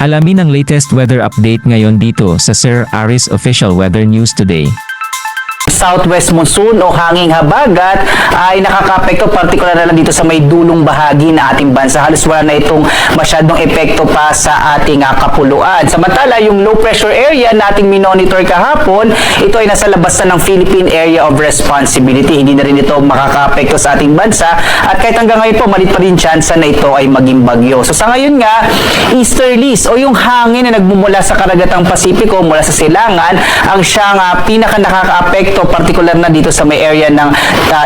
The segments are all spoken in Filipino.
Alamin ang latest weather update ngayon dito sa Sir Aris Official Weather News Today. Southwest monsoon o hanging habagat ay nakakapekto partikular na lang dito sa may dulong bahagi na ating bansa. Halos wala na itong masyadong epekto pa sa ating kapuluan. Samantala, yung low pressure area na ating minonitor kahapon, ito ay nasa labas na ng Philippine Area of Responsibility. Hindi na rin ito makakapekto sa ating bansa at kahit hanggang ngayon po, malit pa rin tsansa na ito ay maging bagyo. So sa ngayon nga, easterlies o yung hangin na nagmumula sa karagatang Pasipiko mula sa silangan ang siyang pinaka nakakaapekto particular na dito sa may area ng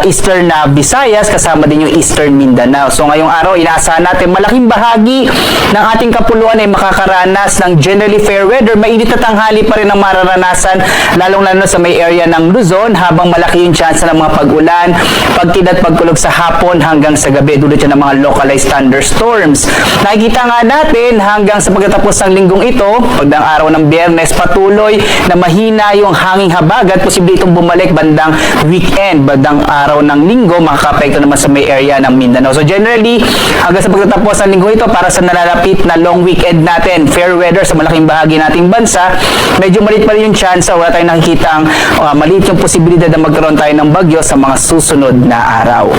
Eastern Visayas kasama din yung Eastern Mindanao. So ngayong araw, inaasahan natin malaking bahagi ng ating kapuluan ay makakaranas ng generally fair weather. Mainit na tanghali pa rin ang mararanasan lalong-lalo sa may area ng Luzon habang malaki yung chance ng mga pag-ulan, pagtid at pagkulog sa hapon hanggang sa gabi dulot yan ng mga localized thunderstorms. Nakikita nga natin hanggang sa pagtatapos ng linggong ito, pagdang araw ng Biyernes, patuloy na mahina yung hanging habagat. Posible itong bumalik bandang weekend, bandang araw ng linggo, makakapekto naman sa may area ng Mindanao. So generally, hanggang sa pagtatapos ng linggo ito, para sa nalalapit na long weekend natin, fair weather sa malaking bahagi nating bansa, medyo maliit pa rin yung chance, wala tayong nakikita ang maliit yung posibilidad na magkaroon tayo ng bagyo sa mga susunod na araw.